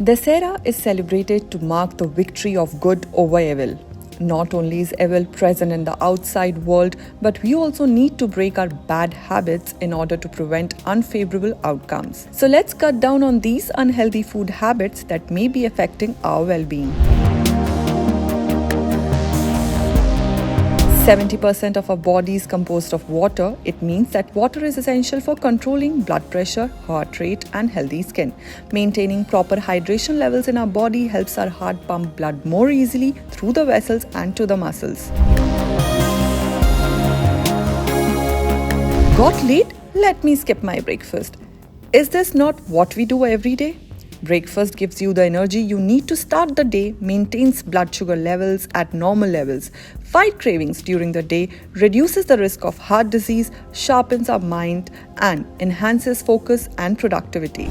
Dussehra is celebrated to mark the victory of good over evil. Not only is evil present in the outside world, but we also need to break our bad habits in order to prevent unfavorable outcomes. So let's cut down on these unhealthy food habits that may be affecting our well-being. 70% of our body is composed of water. It means that water is essential for controlling blood pressure, heart rate, and healthy skin. Maintaining proper hydration levels in our body helps our heart pump blood more easily through the vessels and to the muscles. Got late? Let me skip my breakfast. Is this not what we do every day? Breakfast gives you the energy you need to start the day, maintains blood sugar levels at normal levels, fight cravings during the day, reduces the risk of heart disease, sharpens our mind, and enhances focus and productivity.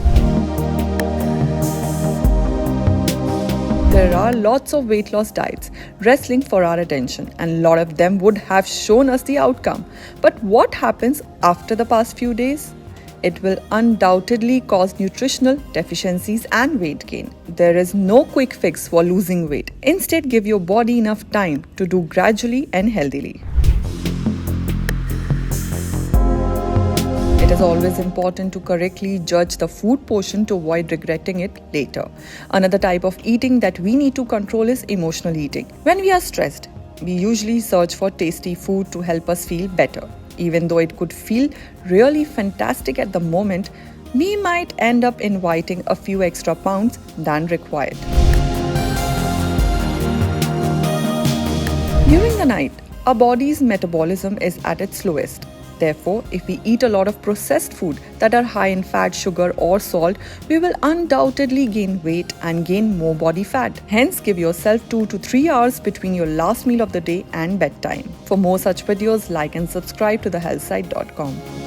There are lots of weight loss diets wrestling for our attention, and a lot of them would have shown us the outcome. But what happens after the past few days? It will undoubtedly cause nutritional deficiencies and weight gain. There is no quick fix for losing weight. Instead, give your body enough time to do gradually and healthily. It is always important to correctly judge the food portion to avoid regretting it later. Another type of eating that we need to control is emotional eating. When we are stressed, we usually search for tasty food to help us feel better. Even though it could feel really fantastic at the moment, we might end up inviting a few extra pounds than required. During the night, our body's metabolism is at its slowest. Therefore, if we eat a lot of processed food that are high in fat, sugar, or salt, we will undoubtedly gain weight and gain more body fat. Hence, give yourself 2 to 3 hours between your last meal of the day and bedtime. For more such videos, like and subscribe to TheHealthSite.com.